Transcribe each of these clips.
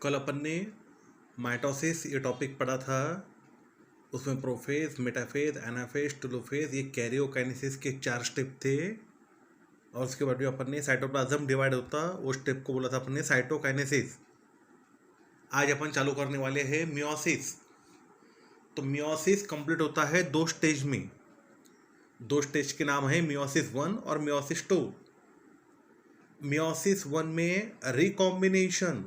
कल अपन ने माइटोसिस ये टॉपिक पढ़ा था। उसमें प्रोफेज, मेटाफेज, एनाफेज, टेलोफेज, ये कैरियोकाइनेसिस के 4 स्टेप थे। और उसके बाद भी अपन ने साइटोप्लाज्म डिवाइड होता उस स्टेप को बोला था अपन ने साइटोकाइनेसिस। आज अपन चालू करने वाले हैं मियोसिस। तो मियोसिस कंप्लीट होता है 2 स्टेज में। 2 स्टेज के नाम है मियोसिस 1 और मियोसिस 2। मियोसिस 1 में रिकॉम्बिनेशन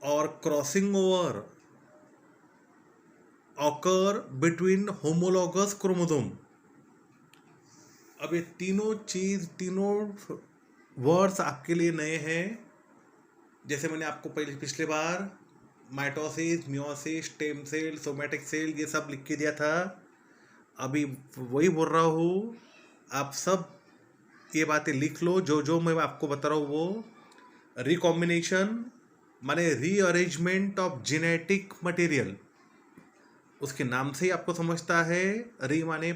और crossing over occur between homologous chromosome. अब ये तीनों वर्ड्स आपके लिए नए हैं। जैसे मैंने आपको पिछले बार mitosis, meiosis, stem cell, somatic cell ये सब लिख के दिया था। अभी वही बोल रहा हूँ, आप सब ये बातें लिख लो। जो जो मैं आपको बता रहा हूँ वो रिकॉम्बिनेशन माने रीअरेंजमेंट ऑफ जेनेटिक मटेरियल। उसके नाम से ही आपको समझता है। री माने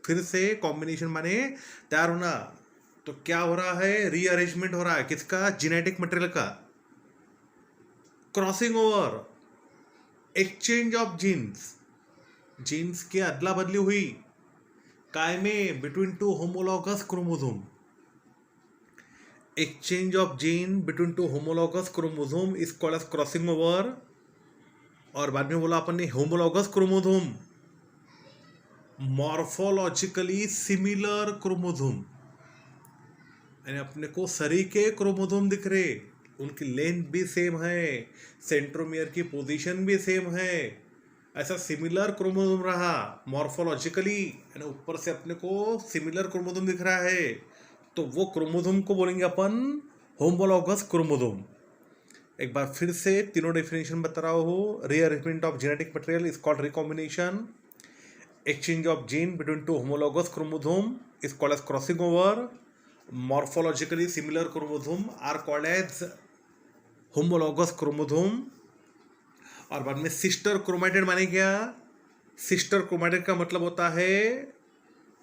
फिर से, कॉम्बिनेशन माने तैयार होना। तो क्या हो रहा है? रीअरेंजमेंट हो रहा है किसका? जेनेटिक मटेरियल का। Crossing over, exchange of genes, genes की अदला बदली हुई काय में? Between 2 homologous chromosome. Exchange of gene between 2 homologous chromosome is called as crossing over. और बाद में बोला अपन ने homologous chromosome, morphologically similar chromosome, यानी अपने को सरीके क्रोमोसोम दिख रहे, उनकी लेंथ भी सेम है, सेंट्रोमियर की पोजीशन भी सेम है। ऐसा सिमिलर क्रोमोसोम रहा मॉर्फोलॉजिकली, यानी ऊपर से अपने को सिमिलर क्रोमोसोम दिख रहा है, तो वो क्रोमोसोम को बोलेंगे अपन होमोलॉगस क्रोमोसोम। एक बार फिर से तीनों डेफिनेशन बता रहा हूँ। Rearrangement of genetic material is called recombination. Exchange of gene between 2 homologous chromosome is called as crossing over. Morphologically similar chromosome are called as homologous chromosome. और बाद में सिस्टर क्रोमैटिड माने क्या? सिस्टर क्रोमैटिड का मतलब होता है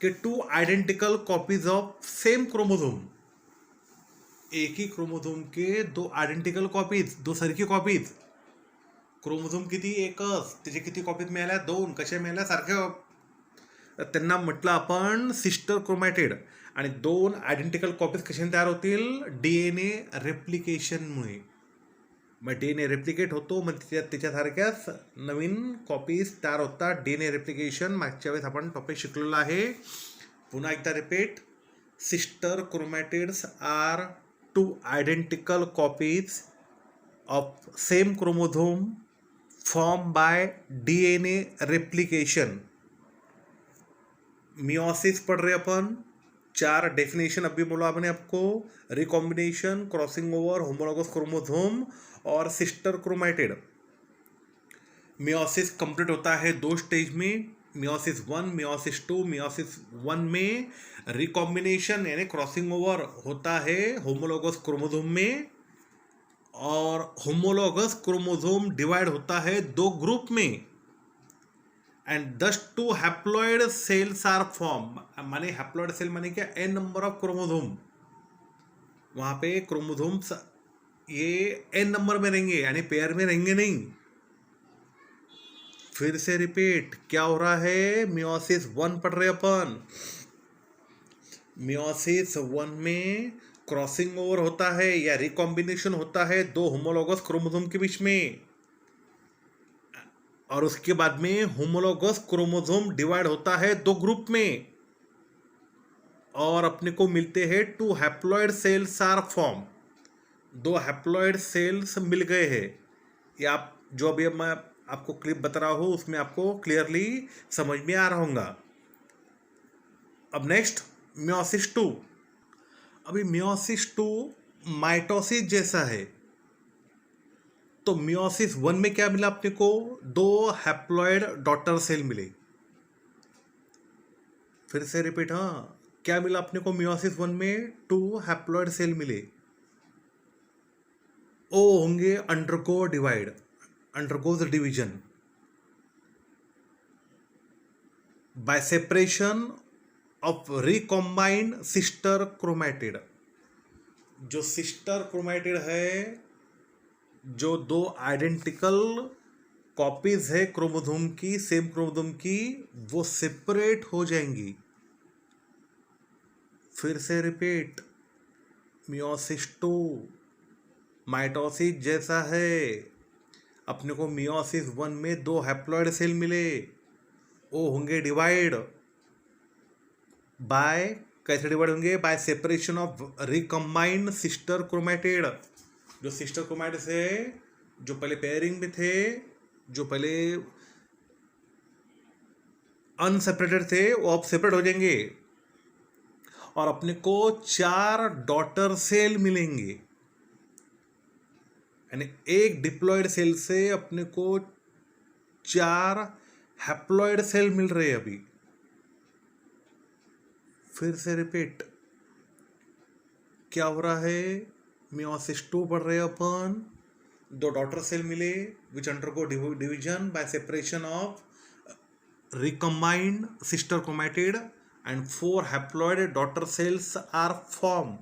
कि 2 identical copies of same chromosome. एक ही क्रोमोसोम के 2 आयडेंटिकल कॉपीज, 2 सारखी कॉपीज। क्रोमोसोम किती? एकच, त्याचे किती कॉपीज मिळाल्या? 2. कशा मिळाल्या? सारख्या. त्यांना म्हटलं आपण सिस्टर क्रोमॅटिड. आणि 2 आयडेंटिकल कॉपीज कशाने तयार होतील? DNA रेप्लिकेशनमुळे. मग DNA रेप्लिकेट होतो, मग त्याच्यासारख्याच नवीन कॉपीज तयार होतात. DNA रेप्लिकेशन मागच्या वेळेस आपण टॉपिक शिकलेला आहे. पुन्हा एकदा repeat. Sister chromatids are 2 identical copies of same chromosome form by DNA replication. Meiosis पढ़ रहे अपन। 4 डेफिनेशन अभी बोला आपने आपको। Recombination, crossing over, homologous chromosome और सिस्टर क्रोमैटिड। मियोसिस कंप्लीट होता है 2 स्टेज में, मियोसिस 1, मियोसिस 2। मियोसिस 1 में रिकॉम्बिनेशन यानी क्रॉसिंग ओवर होता है होमोलॉगस क्रोमोसोम में, और होमोलॉगस क्रोमोसोम डिवाइड होता है 2 ग्रुप में, and thus 2 haploid cells are form. माने हैप्लॉइड सेल माने क्या? n number of chromosome. वहां पे क्रोमोसोम्स ये n नंबर में रहेंगे, यानी पेयर में रहेंगे नहीं। फिर से रिपीट, क्या हो रहा है? मियोसिस 1 पढ़ रहे अपन। मियोसिस 1 में क्रॉसिंग ओवर होता है या रिकॉम्बिनेशन होता है 2 होमोलॉगस क्रोमोसोम के बीच में, और उसके बाद में होमोलॉगस क्रोमोसोम डिवाइड होता है 2 ग्रुप में, और अपने को मिलते हैं 2 haploid cells are form. 2 haploid cells मिल गए हैं। ये आप जो अभी मैं आपको क्लिप बता रहा हूँ उसमें आपको क्लियरली समझ में आ रहा होगा। अब नेक्स्ट मियोसिस 2। अभी मियोसिस 2 माइटोसिस जैसा है। तो मियोसिस 1 में क्या मिला अपने को? 2 हैप्लॉइड डॉटर सेल मिले। फिर से रिपीट, हाँ, क्या मिला अपने को मियोसिस 1 में? 2 हैप्लॉइड सेल मिले। ओ होंगे undergo divide, undergoes division by separation of recombined sister chromatid. जो सिस्टर क्रोमैटिड है जो दो आइडेंटिकल कॉपीज है क्रोमोसोम की, सेम क्रोमोसोम की, वो सेपरेट हो जाएंगी। फिर से रिपीट, मियोसिस टू माइटोसिस जैसा है। अपने को मियोसिस 1 में 2 हैप्लॉइड सेल मिले, वो होंगे डिवाइड बाय, कैसे डिवाइड होंगे? Bye separation of recombined sister chromatid. जो सिस्टर क्रोमैटिड है, जो पहले पेयरिंग में थे, जो पहले अनसेपरेटेड थे, वो अब सेपरेट हो जाएंगे और अपने को 4 डॉटर सेल मिलेंगे। यानी एक डिप्लॉयड सेल से अपने को 4 हैप्लॉयड सेल मिल रहे हैं अभी। फिर से रिपीट, क्या हो रहा है? मियोसिस 2 पढ़ रहे हैं अपन, 2 डॉटर सेल मिले which undergo division by separation of recombined sister chromatid and 4 haploid daughter cells are formed।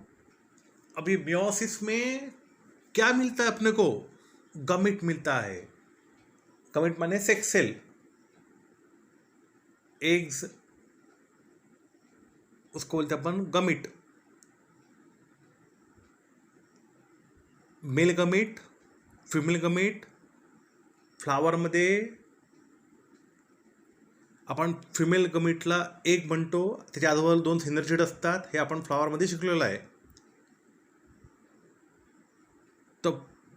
अभी मियोसिस में क्या मिलता है अपने को? गमिट मिलता है। गमिट माने सेक्स सेल, एग्स, उसको बोलते अपन gamete. Male gamete, female gamete. Flower मध्ये आपण फिमेल गमिटला एक म्हणतो, त्याच्या आजूबाजूला 2 सिनर्जिड असतात, हे आपण फ्लावरमध्ये शिकलेलं आहे। तर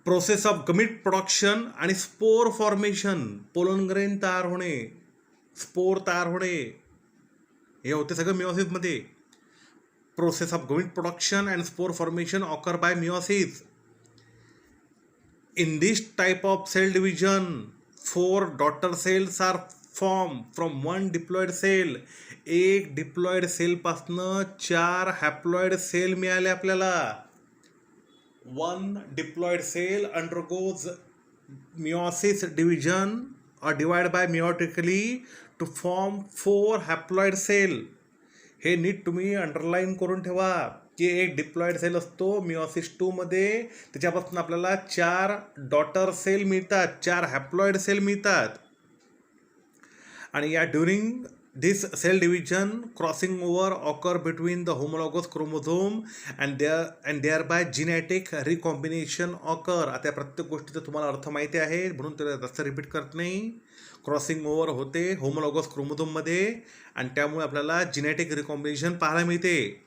प्रोसेस ऑफ गमिट प्रोडक्शन आणि स्पोर फॉर्मेशन, पोलन ग्रेन तयार होणे, स्पोर तयार होणे, हे होते सगळं मियोसिसमध्ये। Process of gamete production and spore formation occur by meiosis. In this type of cell division, 4 daughter cells are formed from one diploid cell। एक डिप्लॉइड सेल पासनं 4 हॅप्लॉइड सेल मिळाले आपल्याला। 1 diploid cell undergoes meiosis division or divide by meiotically to form 4 haploid cell. हे नीट तुम्ही underline करून ठेवा की एक डिप्लॉइड सेल असतो मियोसिस 2 मध्ये, त्याच्यापासून आपल्याला 4 डॉटर सेल मिळतात, 4 हॅप्लॉइड सेल मिळतात। आणि या during this cell division crossing over occur between the homologous chromosome and thereby genetic recombination occur. आता प्रत्येक गोष्टीचा तुम्हाला अर्थ माहिती आहे म्हणून त्याला जास्त रिपीट करत नाही। क्रॉसिंग ओव्हर होते होमोलॉगस क्रोमोझोममध्ये आणि त्यामुळे आपल्याला जिनेटिक रिकॉम्बिनेशन पाहायला मिळते।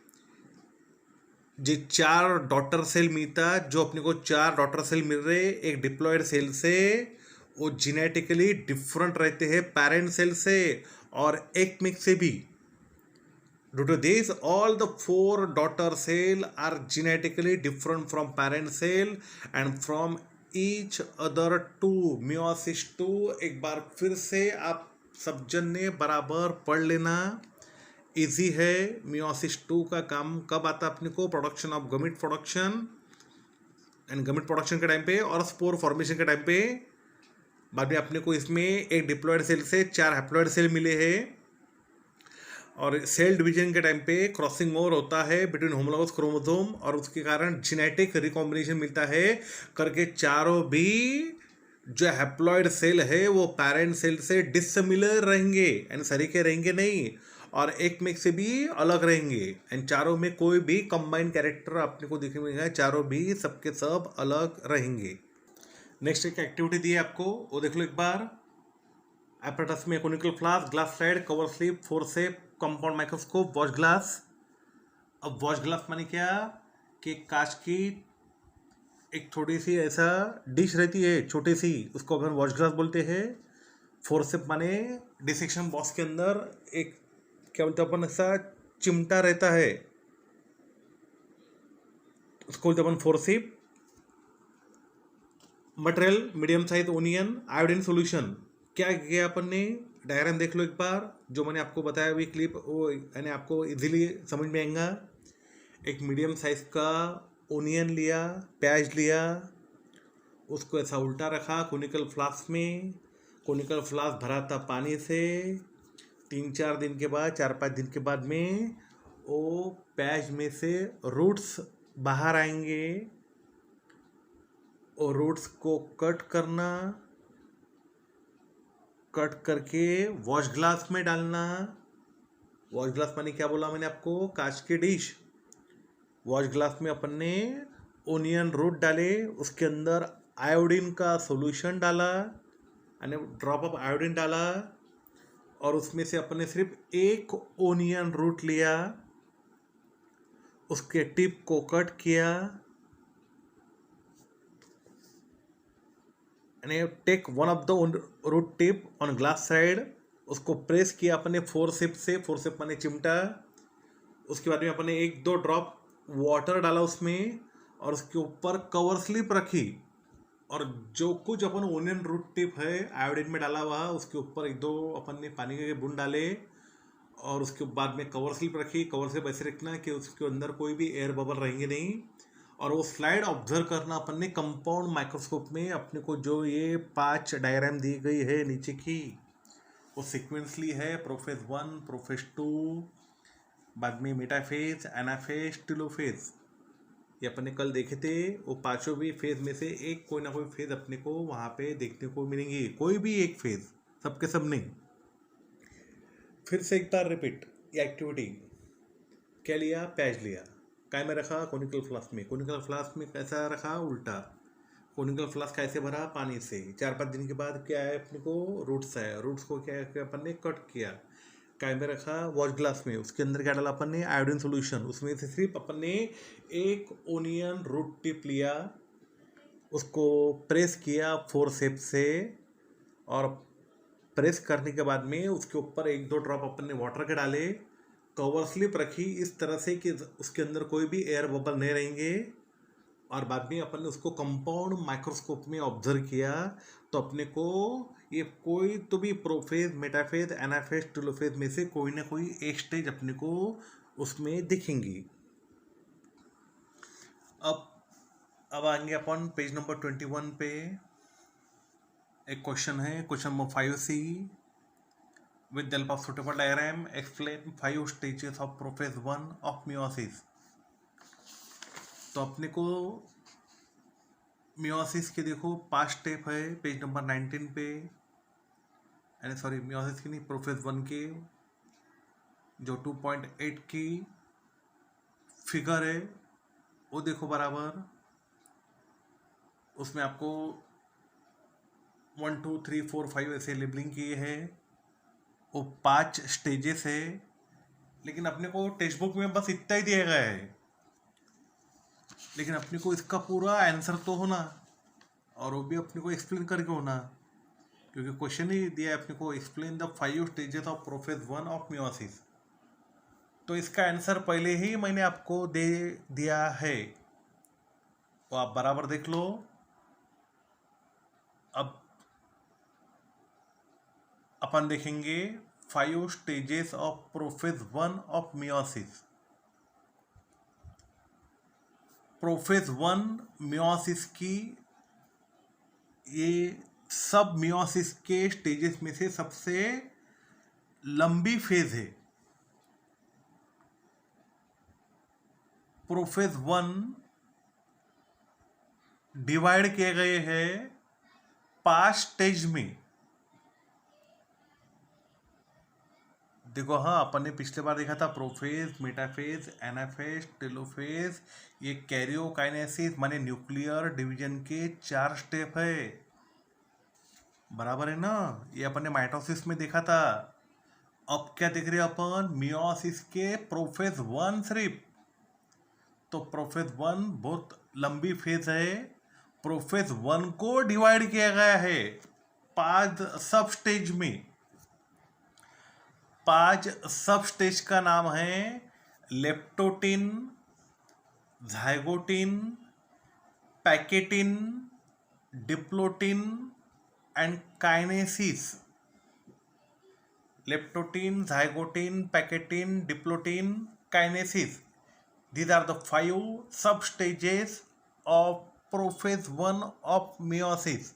जे 4 डॉटर सेल मिलता, जो अपने को 4 डॉटर सेल मिल रहे एक डिप्लॉयड सेल से, वो जिनेटिकली डिफरेंट रहते हैं पेरेंट सेल से और एक मिक्स से भी। Due to this all the 4 daughter cell are genetically different from parent cell and from each other too. Meiosis 2 एक बार फिर से आप सब जन ने बराबर पढ़ लेना, इजी है। मियोसिस 2 का काम कब आता है अपने को? Production of gamete production and गमिट production के टाइम पे और स्पोर फॉर्मेशन के टाइम पे। बाद में अपने को इसमें एक डिप्लॉयड सेल से 4 हैप्लॉयड सेल मिले हैं और सेल डिवीजन के टाइम पे क्रॉसिंग ओवर होता है बिटवीन होमोलॉगस क्रोमोसोम और उसके कारण जेनेटिक रिकॉम्बिनेशन मिलता है करके चारों भी जो हैप्लॉयड सेल है वो पेरेंट सेल से डिसमिलर रहेंगे एंड सरीके रहेंगे नहीं और एक में से भी अलग रहेंगे एंड चारों में कोई भी कंबाइंड कैरेक्टर अपने को देखने मिलेगा, चारों भी सबके सब अलग रहेंगे। नेक्स्ट एक एक्टिविटी दी है आपको, वो देख लो एक बार। एपरेटस में conical flask, glass slide, cover slip, forcep, compound microscope, watch glass. अब वॉश ग्लास माने क्या कि कांच की एक थोड़ी सी ऐसा डिश रहती है छोटी सी, उसको अपन वॉश ग्लास बोलते हैं। फोर्सेप माने डिसेक्शन बॉक्स के अंदर एक क्या बोलते हैं अपन, ऐसा चिमटा रहता है, उसको बोलते अपन forceps. Material medium size onion, iodine solution. क्या किया अपन ने? डायग्राम देख लो एक बार, जो मैंने आपको बताया हुई क्लिप वो यानी आपको इजीली समझ में आएगा। एक मीडियम साइज का ओनियन लिया, प्याज लिया, उसको ऐसा उल्टा रखा कोनिकल फ्लास्क में। कोनिकल फ्लास्क भरा था पानी से। 3-4 दिन के बाद, 4-5 दिन के बाद में वो प्याज में से रूट्स बाहर आएंगे। और रूट्स को कट करना, कट करके वॉश ग्लास में डालना। वॉश ग्लास माने क्या बोला मैंने आपको, कांच की डिश। वॉश ग्लास में अपन ने ओनियन रूट डाले, उसके अंदर आयोडीन का सॉल्यूशन डाला, यानी ड्रॉप ऑफ आयोडीन डाला, और उसमें से अपन ने सिर्फ एक ओनियन रूट लिया, उसके टिप को कट किया, यानी take one of the root tip on glass slide, उसको प्रेस किया अपने फोरसेप से, फोरसेप माने चिमटा। उसके बाद में अपन ने एक दो ड्रॉप वाटर डाला उसमें, और उसके ऊपर कवर स्लिप रखी, और जो कुछ अपन ओनियन रूट टिप है आयोडीन में डाला हुआ, उसके ऊपर एक दो अपन ने पानी के बूंद डाले, और उसके बाद में कवर स्लिप रखी। कवर स्लिप ऐसे रखना कि उसके अंदर कोई भी एयर बबल रहेंगे नहीं, और वो स्लाइड ऑब्जर्व करना अपन ने कंपाउंड माइक्रोस्कोप में। अपने को जो ये 5 डायग्राम दी गई है नीचे की, वो सिक्वेंसली है, प्रोफेज 1, प्रोफेज 2, बाद में मेटाफेज, एनाफेज, टेलोफेज। ये अपने कल देखे थे। वो पांचों भी फेज में से एक कोई ना कोई फेज अपने को वहाँ पे देखने को मिलेंगी, कोई भी एक फेज, सबके सब नहीं। फिर से एक बार रिपीट ये एक्टिविटी। क्या लिया, पैच लिया, काय में रखा, कोनिकल फ्लास्क में। कोनिकल फ्लास्क में कैसा रखा, उल्टा। कोनिकल फ्लास्क कैसे भरा, पानी से। 4-5 दिन के बाद क्या है अपने को, रूट्स है। रूट्स को क्या किया अपन ने, कट किया। काय में रखा, वॉश ग्लास में। उसके अंदर क्या डाला अपन ने, आयोडीन सोल्यूशन। उसमें से सिर्फ अपन ने एक ओनियन रूट टिप लिया, उसको प्रेस किया फोरसेप से, और प्रेस करने के बाद में उसके ऊपर एक दो ड्रॉप अपन ने वाटर के डाले, कवर स्लिप रखी इस तरह से कि उसके अंदर कोई भी एयर बबल नहीं रहेंगे, और बाद में अपन ने उसको कंपाउंड माइक्रोस्कोप में ऑब्जर्व किया। तो अपने को ये कोई तो भी प्रोफेज, मेटाफेज, एनाफेज, टेलोफेज में से कोई ना कोई एक स्टेज अपने को उसमें दिखेंगी। अब आएंगे अपन पेज नंबर 21 पे। एक क्वेश्चन है, question number 5C। With the help of suitable diagram explain 5 stages of prophase 1 of meiosis. तो अपने को मियोसिस के देखो 5 स्टेप है, पेज नंबर 19 पे। यानी सॉरी, मियोसिस की नहीं, प्रोफेज 1 के जो 2.8 की फिगर है वो देखो बराबर। उसमें आपको 1 2 3 4 5 ऐसे लेबलिंग किए हैं। वो 5 स्टेजेस है, लेकिन अपने को टेक्स्ट बुक में बस इतना ही दिया गया है, लेकिन अपने को इसका पूरा आंसर तो होना, और वो भी अपने को एक्सप्लेन करके होना, क्योंकि क्वेश्चन ही दिया है अपने को, explain the 5 stages of prophase 1 of meiosis. तो इसका आंसर पहले ही मैंने आपको दे दिया है, तो आप बराबर देख लो। अब अपन देखेंगे 5 stages of prophase 1 of meiosis. Prophase 1 meiosis की ये सब मियोसिस के स्टेजेस में से सबसे लंबी फेज है। प्रोफेज 1 डिवाइड किए गए हैं 5 स्टेज में। देखो, हाँ, अपन ने पिछले बार देखा था प्रोफेज, मेटाफेज, एनाफेज, टेलोफेज। ये कैरियोकाइनेसिस माने न्यूक्लियर डिवीजन के 4 स्टेप है, बराबर है ना। ये अपन ने माइटोसिस में देखा था। अब क्या देख रहे हैं अपन, मियोसिस के प्रोफेज 1 सिर्फ। तो प्रोफेज 1 बहुत लंबी फेज है। प्रोफेज 1 को डिवाइड किया गया है 5 सब स्टेज में। 5 सब स्टेज का नाम है leptotene, zygotene, pachytene, diplotene and kinesis. Leptotene, zygotene, pachytene, diplotene, kinesis, these are the 5 sub stages of prophase 1 of meiosis.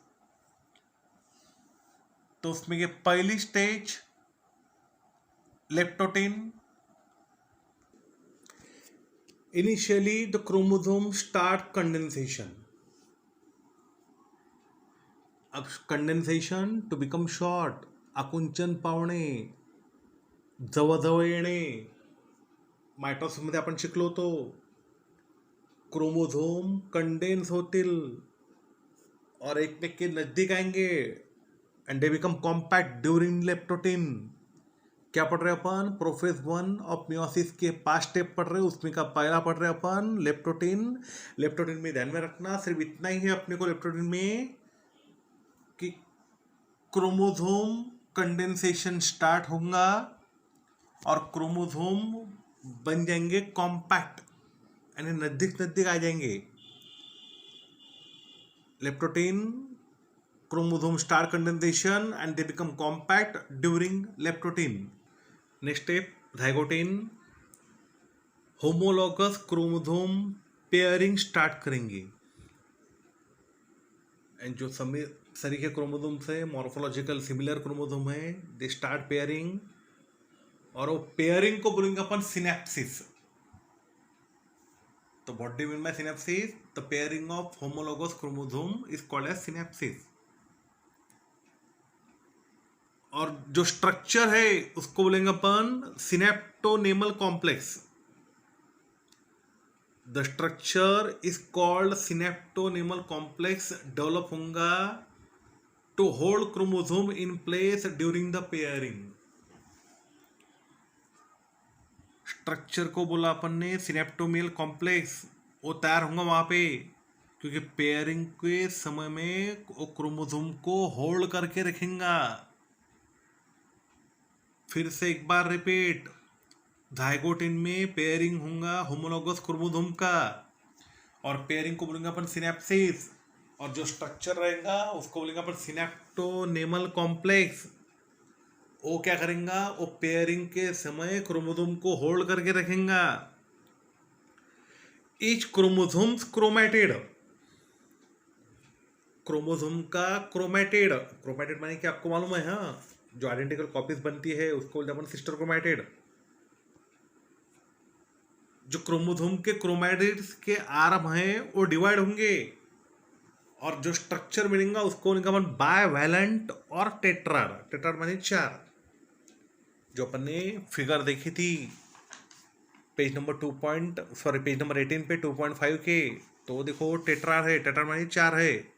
तो उसमें ये पहली stage leptotene. Initially the chromosome start condensation. अब कंडेन्सेशन टू बिकम शॉर्ट, आकुंचन पावणे, जवळजवळ येणे, मायटोसिसमध्ये आपण शिकलो होतो. क्रोमोझोम कंडेन्स होतील और एक के नजदीक आएंगे and they become compact during leptotene. क्या पढ़ रहे अपन? प्रोफेज 1 ऑफ मियोसिस के 5 स्टेप पढ़ रहे, उसमें का पहला पढ़ रहे अपन लेप्टोटिन. लेप्टोटिन में ध्यान में रखना सिर्फ इतना ही है अपने को लेप्टोटिन में कि क्रोमोझोम कंडेंसेशन स्टार्ट होगा और क्रोमोझोम बन जाएंगे कॉम्पैक्ट यानी नजदीक नजदीक आ जाएंगे. Leptotene, chromosome start condensation and they become compact during leptotin. Next step, zygotin, homologous chromosome pairing start करेंगे. एंड जो सरीखे क्रोमोसोम्स है, मॉर्फोलॉजिकल सिमिलर क्रोमोसोम है, दे स्टार्ट पेयरिंग और वो पेयरिंग को बोलेंगे अपन सिनेप्सिस. तो what do you mean by synapsis? The pairing of homologous chromosome is called as synapsis. और जो स्ट्रक्चर है उसको बोलेंगे अपन synaptonemal complex. The structure is called synaptonemal complex. Develop होगा to hold chromosome in place during the pairing. Structure को बोला अपन ने सिनेप्टोमेल कॉम्प्लेक्स. वो तैयार होगा वहां पे क्योंकि पेयरिंग के समय में वो क्रोमोसोम को होल्ड करके रखेगा. फिर से एक बार रिपीट, जाइगोटिन में पेयरिंग होगा होमोलॉगस क्रोमोसोम का और पेयरिंग को बोलेंगे अपन सिनेप्सिस. और जो स्ट्रक्चर रहेगा उसको बोलेंगे अपन सिनेप्टोनेमल कॉम्प्लेक्स. वो क्या करेंगा? वो पेयरिंग के समय क्रोमोसोम को होल्ड करके रखेगा. Each chromosomes chromatid. क्रोमोसोम का क्रोमैटिड, क्रोमैटिड माने कि आपको मालूम है, हाँ, जो आइडेंटिकल कॉपीज बनती है उसको बोलते हैं अपन सिस्टर क्रोमैटिड. जो क्रोमोसोम के क्रोमैटिड्स के आर्म हैं वो डिवाइड होंगे और जो स्ट्रक्चर मिलेगा उसको बोलेंगे अपन बायवैलेंट और टेट्राड. टेट्राड माने 4, जो अपन ने फिगर देखी थी पेज नंबर 18 पे 2.5 के. तो देखो टेट्राड है, टेट्राड माने 4 है.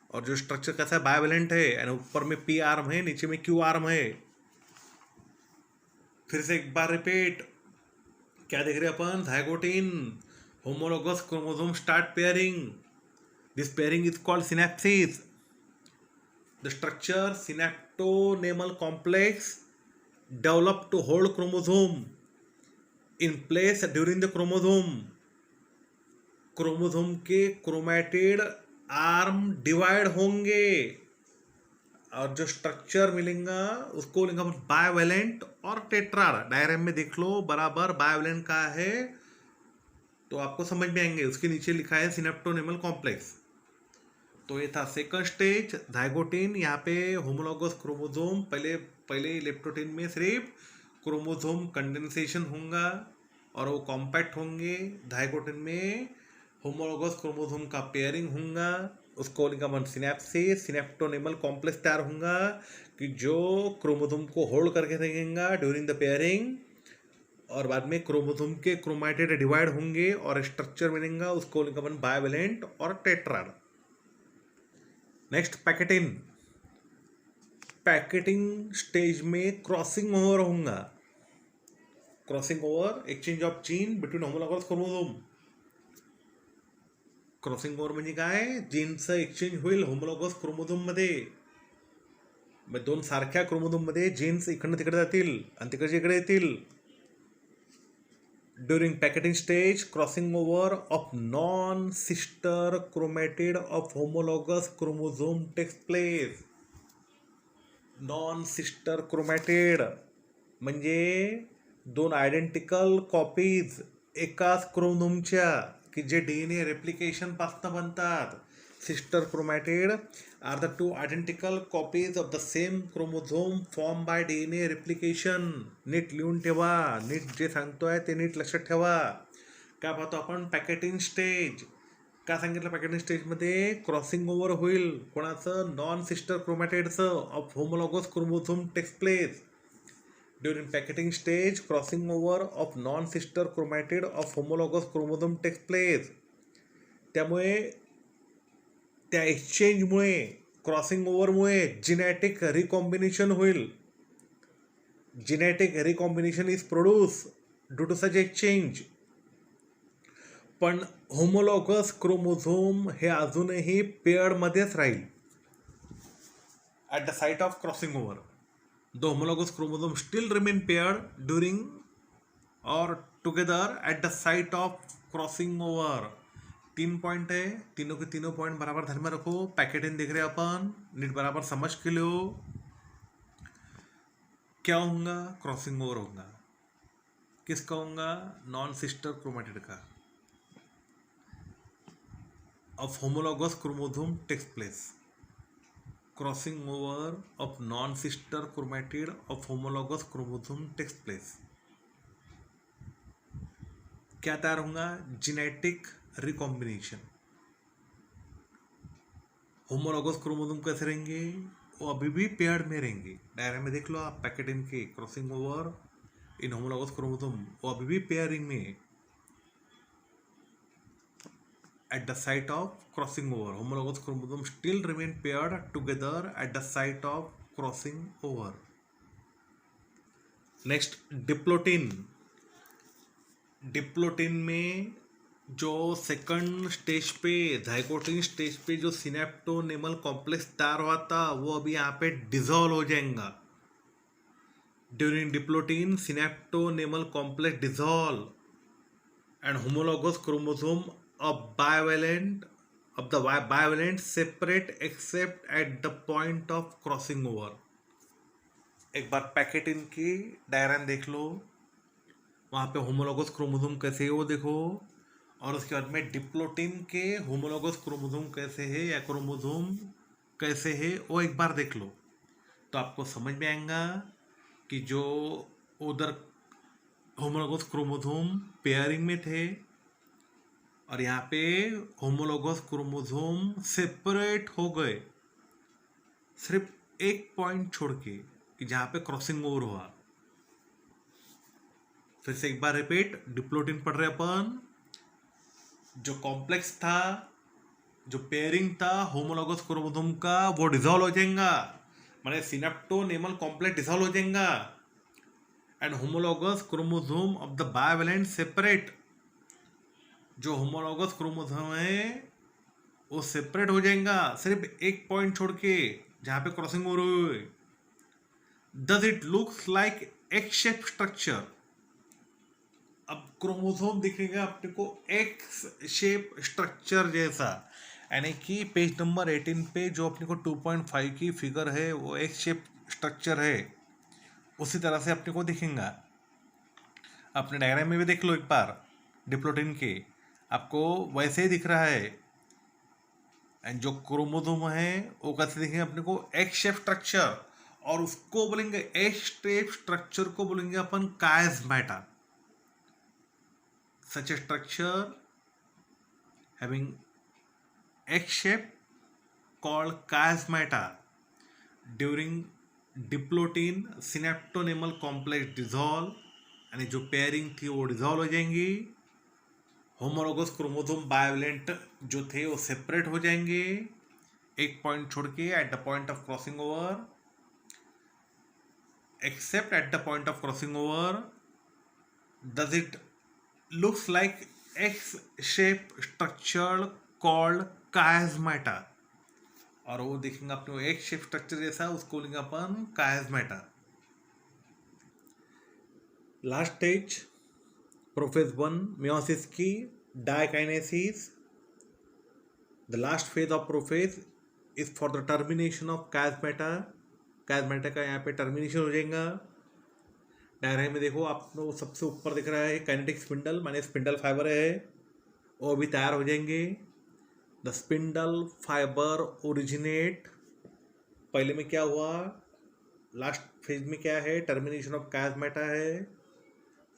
और जो स्ट्रक्चर कैसा है? बायवैलेंट है यानी ऊपर में पी आर्म है, नीचे में क्यू आर्म है. फिर से एक बार रिपीट, क्या देख रहे हैं अपन? Zygotene, homologous chromosome start pairing. This pairing is called synapsis. The structure synaptonemal complex develop to hold chromosome in place during the chromosome. Chromosome के क्रोमैटिड आर्म डिवाइड होंगे और जो स्ट्रक्चर मिलेगा उसको बोलेंगे बायवैलेंट और टेट्राड. डायग्राम में देख लो बराबर बायवैलेंट का है तो आपको समझ में आएंगे. उसके नीचे लिखा है सिनेप्टोनेमल कॉम्प्लेक्स. तो ये था सेकंड स्टेज जाइगोटिन. यहाँ पे होमोलॉगस क्रोमोसोम, पहले लेप्टोटिन में सिर्फ क्रोमोसोम कंडेंसेशन होगा और वो कॉम्पैक्ट होंगे. जाइगोटिन में होमोलॉगस क्रोमोसोम का पेयरिंग होगा, उसको बोलेंगे अपन सिनेप्सिस. सिनेप्टोनेमल कॉम्प्लेक्स तैयार होगा कि जो क्रोमोसोम को होल्ड करके रखेगा ड्यूरिंग द पेयरिंग और बाद में क्रोमोसोम के क्रोमैटिड डिवाइड होंगे और स्ट्रक्चर मिलेगा, उसको बोलेंगे अपन बायवैलेंट और tetrad. Next pachytene. Packeting stage में क्रॉसिंग ओवर होगा. Crossing over, exchange of gene between homologous chromosome. Crossing over म्हणजे काय? जीनचं एक्सचेंज होईल होमोलॉगस क्रोमोझोम मध्ये. दोन सारख्या क्रोमोझोम मध्ये जीन्स इकडनं तिकडे जातील आणि तिकडचे इकडे येतील. During pachytene stage crossing over of non sister chromatid of homologous chromosome takes place. Non sister chromatid म्हणजे दोन आयडेंटिकल कॉपीज एकाच क्रोमोझोमच्या की जे डीएनए रेप्लिकेशन पासून बनतात. Sister chromatid are the two identical copies of the same chromosome form by DNA replication. नीट लिहून ठेवा, NEET जे सांगतोय ते नीट लक्षात ठेवा. काय पाहतो आपण? Pachytene stage. काय सांगितलं पॅकेटिंग स्टेजमध्ये क्रॉसिंग ओव्हर होईल कोणाचं नॉन सिस्टर क्रोमॅटिडचं of homologous chromosome takes place during pachytene stage crossing over of non sister chromatid of homologous chromosome takes place. त्यामुळे त्या एक्सचेंजमुळे क्रॉसिंग ओव्हरमुळे जिनॅटिक रिकॉम्बिनेशन होईल. Genetic recombination is produce due to such exchange. पण homologous chromosome हे अजूनही पेअर्डमध्येच राहील at the site of crossing over. The homologous chromosome still remain paired during और together at the site of crossing over. 3 point है, तीनों के तीनों पॉइंट बराबर ध्यान में रखो. पैकेटिंग देख रहे अपन, नीट बराबर समझ के लो. क्या होगा? क्रॉसिंग ओवर होगा. किसका होगा? नॉन सिस्टर क्रोमैटिड का. of homologous chromosome takes place. Crossing over of non-sister chromatid of homologous chromosome takes place. क्या तैयार होगा? Genetic recombination. होमोलॉगस क्रोमोसोम कैसे रहेंगे? वो अभी भी पेयर्ड में रहेंगे. डायग्राम में देख लो आप, पैकेट इनके crossing over in homologous chromosome वो अभी भी पेयरिंग में. At the site of crossing over, homologous chromosomes still remain paired together at the site of crossing over. Next, diplotene. Diplotene में जो सेकंड स्टेज पे जाइगोटिन स्टेज पे जो synaptonemal complex तैयार हुआ था वो अभी यहाँ पे डिसॉल्व हो जाएगा. During diplotene synaptonemal complex dissolve and homologous chromosome of the bivalent separate except at the point of crossing over. एक बार पैकेटिन की डायग्राम देख लो, वहाँ पे होमोलॉगस क्रोमोसोम कैसे है वो देखो, और उसके बाद में डिप्लोटिन के होमोलॉगस क्रोमोसोम कैसे है या क्रोमोसोम कैसे है वो एक बार देख लो, तो आपको समझ में आएगा कि जो उधर होमोलॉगस क्रोमोसोम पेयरिंग में थे और यहाँ पे होमोलॉगस क्रोमोसोम सेपरेट हो गए सिर्फ एक पॉइंट छोड़ के कि जहाँ पे क्रॉसिंग ओवर हुआ. फिर से एक बार रिपीट, डिप्लोटिन पढ़ रहे अपन. जो कॉम्प्लेक्स था, जो पेयरिंग था होमोलॉगस क्रोमोसोम का, वो डिसॉल्व हो जाएगा, माने सिनेप्टोनेमल कॉम्प्लेक्स डिसॉल्व हो जाएगा. And homologous chromosome of the bivalent separate. जो होमोलॉगस क्रोमोसोम है वो सेपरेट हो जाएगा सिर्फ एक पॉइंट छोड़ के जहाँ पे क्रॉसिंग हो रही है. Does it looks like X shape structure. अब क्रोमोसोम दिखेगा अपने को एक्स शेप स्ट्रक्चर जैसा, यानी कि पेज नंबर 18 पे जो अपने को 2.5 की फिगर है वो एक्स शेप स्ट्रक्चर है, उसी तरह से अपने को दिखेगा. अपने डायग्राम में भी देख लो एक बार, डिप्लोटिन के आपको वैसे ही दिख रहा है. एंड जो क्रोमोसोम है वो कैसे दिखेंगे अपने को? एक्स शेप स्ट्रक्चर, और उसको बोलेंगे एक्स शेप स्ट्रक्चर को बोलेंगे अपन chiasmata. Such a structure having X shape called chiasmata. During diplotene synaptonemal complex dissolve, यानी जो पेयरिंग थी वो डिसॉल्व हो जाएंगी. होमोलॉगस क्रोमोसोम बायोलेंट जो थे वो सेपरेट हो जाएंगे एक पॉइंट छोड़ के at the point of crossing over. Except at the point of crossing over does it looks like X shape structure called chiasmata. और वो देखेंगे अपने को एक शेप स्ट्रक्चर जैसा, उसको बोलेंगे अपन chiasmata. Last stage prophase 1 meiosis की diakinesis. The last phase of prophase is for the termination of chiasmata. Chiasmata का यहाँ पे टर्मिनेशन हो जाएगा. डायग्राम में देखो आपको सबसे ऊपर दिख रहा है काइनेटिक स्पिंडल, माने स्पिंडल फाइबर है, वो भी तैयार हो जाएंगे. The spindle fibre originate. पहले में क्या हुआ, लास्ट फेज में क्या है, टर्मिनेशन ऑफ कायस्मेटा है,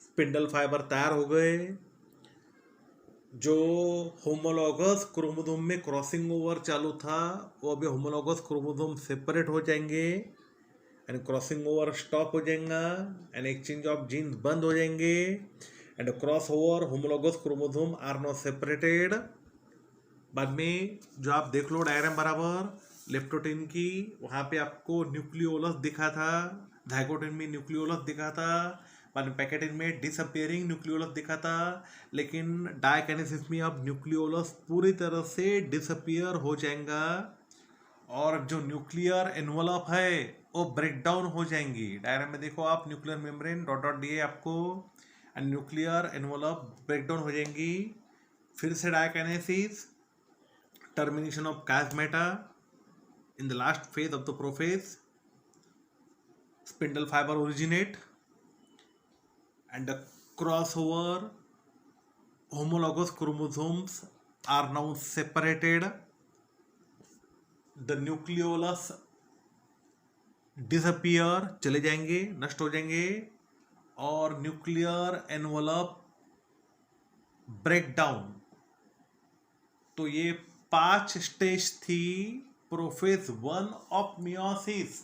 स्पिंडल फाइबर तैयार हो गए. जो होमोलॉगस क्रोमोसोम में क्रॉसिंग ओवर चालू था वो अभी होमोलॉगस क्रोमोसोम सेपरेट हो जाएंगे एंड क्रॉसिंग ओवर स्टॉप हो जाएगा एंड एक्सचेंज ऑफ जीन्स बंद हो जाएंगे and cross over homologous chromosome are not separated. बाद में जो आप देख लो डायग्राम बराबर लेप्टोटिन की, वहाँ पे आपको न्यूक्लियोलस दिखा था, जाइगोटिन में न्यूक्लियोलस दिखा था, बाद में पैकेटिन में डिसअपियरिंग न्यूक्लियोलस दिखा था, लेकिन डायकिनेसिस में अब न्यूक्लियोलस पूरी तरह से डिसअपियर हो जाएगा और जो न्यूक्लियर एनवलप है वो ब्रेक डाउन हो जाएंगी। डायग्राम में देखो आप, न्यूक्लियर मेम्ब्रेन डॉट डॉट दिए आपको and nuclear envelope break down हो जाएंगी। फिर से डायकिनेसिस, termination of chiasmata in the last phase of the prophase, spindle fiber originate and the crossover homologous chromosomes are now separated, the nucleolus disappear, चले जाएंगे, नष्ट हो जाएंगे और न्यूक्लियर एनवलप ब्रेक डाउन। तो ये 5 स्टेज थी prophase 1 of meiosis.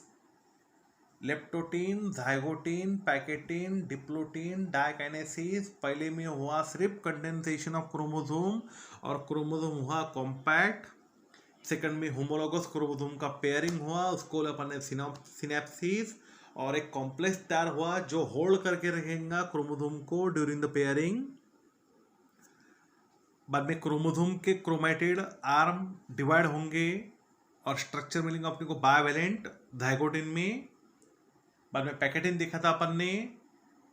Leptotene, zygotene, pachytene, diplotene, diakinesis. पहले में हुआ सिर्फ कंडेंसेशन ऑफ क्रोमोसोम और क्रोमोसोम हुआ कॉम्पैक्ट। सेकंड में होमोलॉगस क्रोमोसोम का पेयरिंग हुआ, उसको अपन ने सिनेप्सिस, और एक कॉम्प्लेक्स तैयार हुआ जो होल्ड करके रखेगा क्रोमोसोम को ड्यूरिंग द पेयरिंग। बाद में क्रोमोसोम के क्रोमैटिड आर्म डिवाइड होंगे और स्ट्रक्चर मिलेंगे अपने को बायवेलेंट जाइगोटिन में। बाद में पैकेटिन देखा था अपन ने,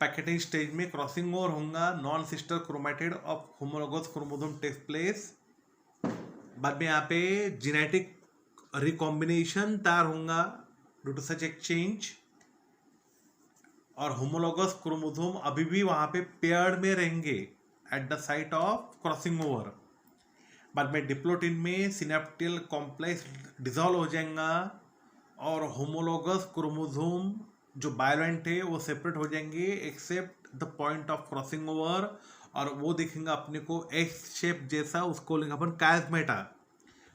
पैकेटिन स्टेज में क्रॉसिंग ओवर होगा, non sister chromatid of homologous chromosome takes place. बाद में यहाँ पे जेनेटिक रिकॉम्बिनेशन तैयार होगा ड्यू टू सच एक्सचेंज और होमोलॉगस क्रोमोसोम अभी भी वहाँ पे पेयर्ड में रहेंगे at the site of crossing over. बाद में डिप्लोटिन में सिनेप्टियल कॉम्प्लेक्स डिसॉल्व हो जाएगा और होमोलॉगस क्रोमोसोम जो बायलेंट है वो सेपरेट हो जाएंगे except the point of crossing over, और वो दिखेंगे अपने को एक्स शेप जैसा, उसको लेंगे अपन कायस्मेटा।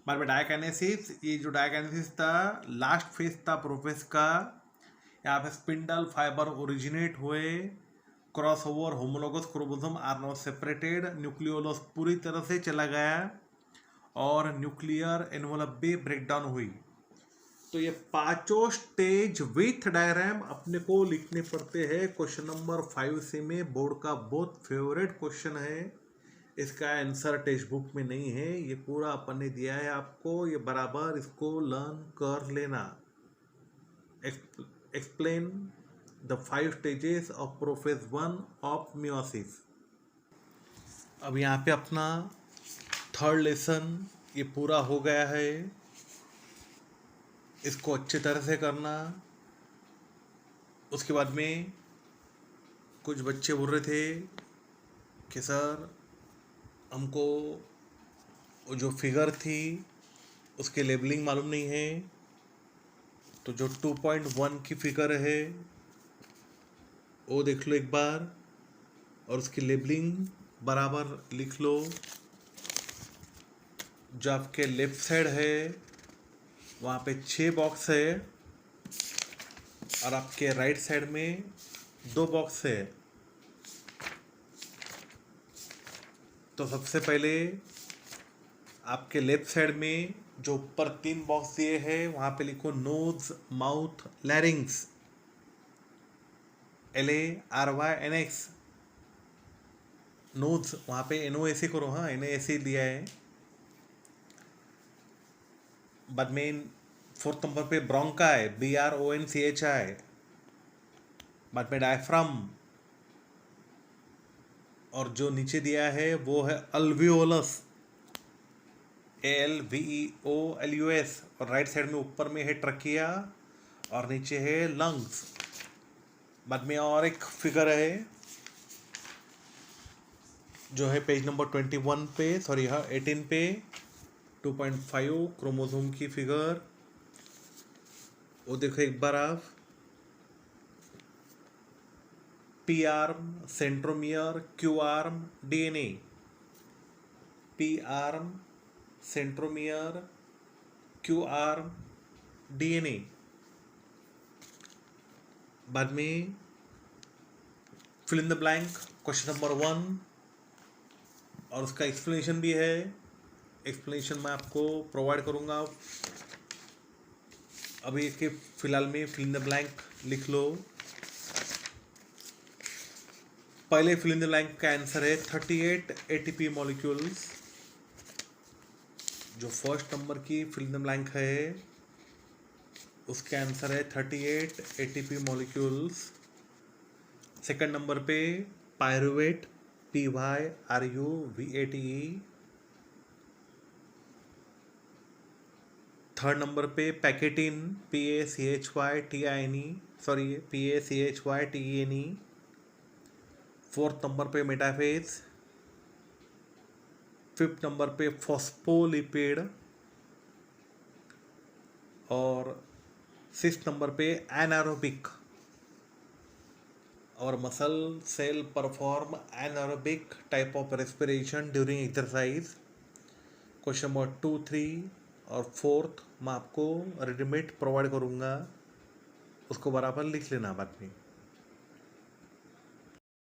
बाद में डायकाइनेसिस, ये जो डायकाइनेसिस था लास्ट फेज था प्रोफेस का। यहाँ पे स्पिंडल फाइबर ओरिजिनेट हुए, cross over homologous chromosome are not separated, nucleolus पूरी तरह से चला गया और न्यूक्लियर एनवलप भी ब्रेक डाउन हुई। तो ये पांचों स्टेज विथ डायग्राम अपने को लिखने पड़ते हैं। क्वेश्चन नंबर 5 से में बोर्ड का बहुत फेवरेट क्वेश्चन है, इसका आंसर टेक्स्ट बुक में नहीं है, ये पूरा अपन ने दिया है आपको, ये बराबर इसको लर्न कर लेना। Explain the 5 stages of prophase 1 of meiosis. अब यहाँ पे अपना थर्ड लेसन ये पूरा हो गया है, इसको अच्छे तरह से करना। उसके बाद में कुछ बच्चे बोल रहे थे कि सर हमको वो जो फिगर थी उसके लेबलिंग मालूम नहीं है, तो जो 2.1 की फिगर है वो देख लो एक बार और उसकी लेबलिंग बराबर लिख लो। जो आपके लेफ्ट साइड है वहाँ पे 6 बॉक्स है और आपके राइट साइड में 2 बॉक्स है। तो सबसे पहले आपके लेफ्ट साइड में जो ऊपर 3 बॉक्स दिए हैं वहाँ पे लिखो nose, mouth, larynx, LARYNX। Nose वहाँ पे NOAC करो, हाँ NAC दिया है। बाद में 4th नंबर पे ब्रोंका है, BRONCHI। बाद में डायफ्राम, और जो नीचे दिया है वो है अल्वियोलस, ALVEOLUS, और राइट साइड में ऊपर में है ट्रकिया और नीचे है लंग्स। बाद में और एक फिगर है जो है पेज नंबर 21 पे, सॉरी हाँ 18 पे, 2.5 क्रोमोसोम की फिगर, वो देखो एक बार आप। P arm, centromere, Q arm, DNA। P arm, centromere, Q arm, DNA. बाद में fill in the blank question number 1 और उसका एक्सप्लेनेशन भी है। एक्सप्लेनेशन मैं आपको प्रोवाइड करूँगा। अभी के फिलहाल में फिल इन द ब्लैंक लिख लो। पहले फिल इन द ब्लैंक का आंसर है 38 एटीपी मॉलिक्यूल्स। जो फर्स्ट नंबर की फिल इन द ब्लैंक है उसका आंसर है 38 एटीपी मॉलिक्यूल्स। सेकंड नंबर पे पायरुवेट, PYRUVATE। थर्ड नंबर पे पैकेटिन, PACHYTENE। फोर्थ नंबर पे मेटाफेज। फिफ्थ नंबर पे फॉस्फोलिपिड और सिक्स्थ नंबर पे एनारोबिक। और muscle cell perform anaerobic type of respiration during exercise. Question number 2, 3 और 4 मैं आपको रेडीमेड प्रोवाइड करूँगा, उसको बराबर लिख लेना बाद में।